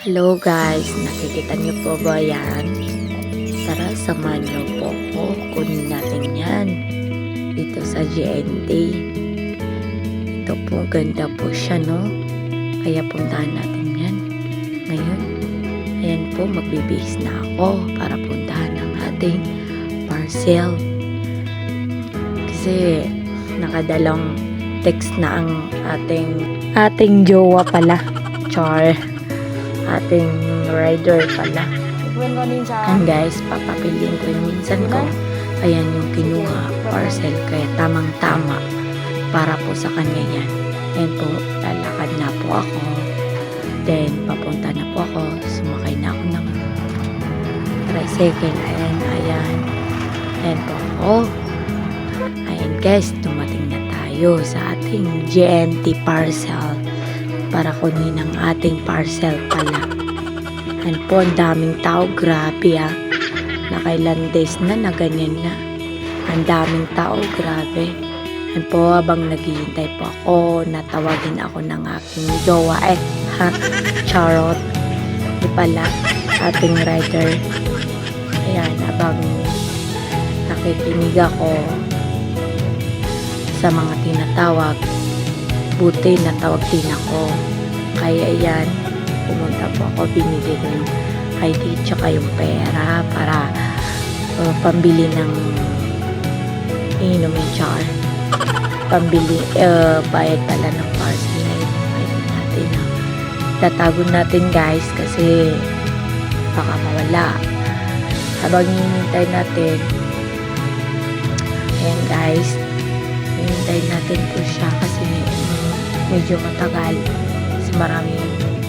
Hello guys, nakikita niyo po ba yan? Tara, samahan niyo po ako. Kunin natin yan dito sa GNT. Ito po, ganda po siya, no? Kaya puntahan natin yan ngayon. Ayan po, magbibihis na ako para puntahan ang ating parcel. Kasi nakadalang text na ang ating jowa pala. Char. Ating rider pala. And guys, papapiliin ko yung minsan ko. Ayan yung kinuha parcel. Kaya tamang-tama para po sa kanya yan. Ayan po, lalakad na po ako. Then, papunta na po ako. Sumakay na ako ng tricycle. Ayan. Ayan po ako. Ayan guys, dumating na tayo sa ating GNT parcel. Para kunin ang ating parcel pala. Ayan po, ang daming tao. Grabe Nakailan days na ganyan na. Ang daming tao, grabe. Ayan po, habang naghihintay po ako, natawagin ako ng aking jowa. Charot. Di pala, ating rider. Ayan, habang nakikinig ako sa mga tinatawag, buti natawag din ako. Kaya yan, pumunta po ako, binili ko yung ID tsaka yung pera para pambili ng inumin char. Pambili, bayad pala ng parcel na yun. Bayad natin. Tatago natin guys kasi baka mawala. Habang hinihintay natin, ayan guys, hinihintay natin po siya kasi medyo matagal kasi maraming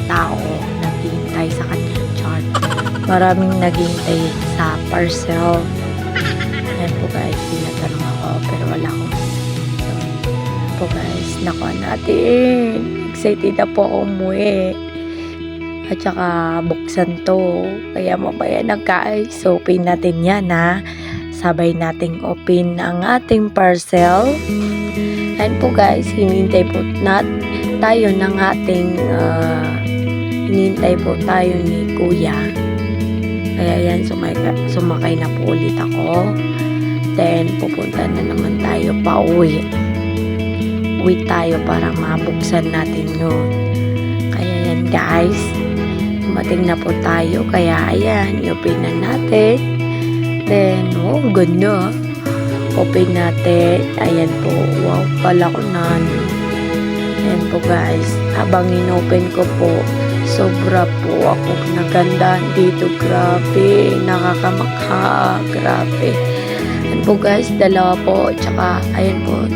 tao naghihintay sa kanyang chart. Maraming naghihintay sa parcel. Ayan po guys, tinatanong ako pero wala akong po guys, nakuha natin. Excited na po ako umuwi. At saka buksan to. Kaya mamaya na guys, open natin yan Sabay nating open ang ating parcel. Ayan po guys, hinihintay po tayo ng ating hinihintay po tayo ni kuya. Kaya yan, sumakay na po ulit ako. Then pupunta na naman tayo pa uwi. Uwi tayo para mabuksan natin yun. Kaya yan guys, dumating na po tayo. Kaya ayan, i-open na natin. Then, ganda. Open natin. Ayan po. Wow, pala ko na. Ayan po guys. Habang in-open ko po, sobra po ako naganda dito. Grabe. Nakakamakha. Grabe. Ayan po guys. Dalawa po. Tsaka, ayan po.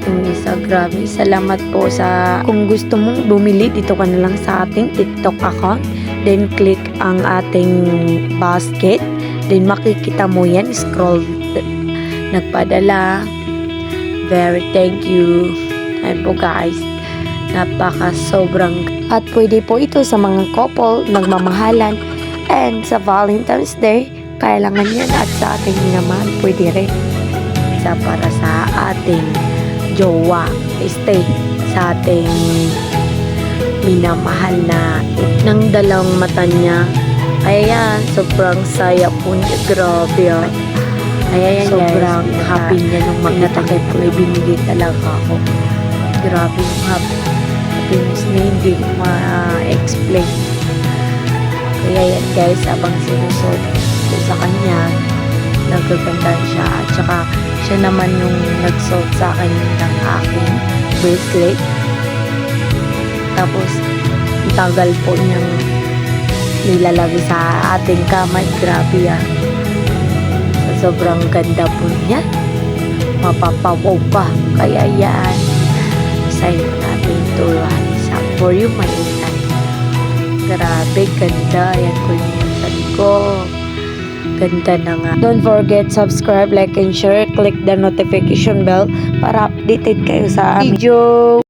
Yung isa, grabe. Salamat po sa kung gusto mong bumili, dito ka na lang sa ating TikTok account. Then, click ang ating basket. Then, makikita mo yan. Scroll nagpadala. Very thank you. Ayan po guys, napaka sobrang, at pwede po ito sa mga couple nagmamahalan, and sa Valentine's Day kailangan yan, at sa ating minamahal pwede rin, para sa ating jowa, stay sa ating minamahal na ng dalawang mata niya. Ayan, sobrang saya po niya. Grabe Ayan, sobrang guys, happy niya nung magnatakay po. Binili talaga ako. Grabe yung happiness niya, hindi ko ma-explain. Kaya yan guys, abang sinusot ko sa kanya, nagaganda siya. At saka siya naman yung nagsuot sa akin ng aking bracelet. Tapos, tagal po niyang nilalagay sa ating kamay. Grabe sobrang ganda po niya. Mapapawaw pa. Kaya yan. Sign natin to for you, my insan. Grabe, ganda. Yan po yung insan ko. Ganda na nga. Don't forget, subscribe, like, and share. Click the notification bell para updated kayo sa video.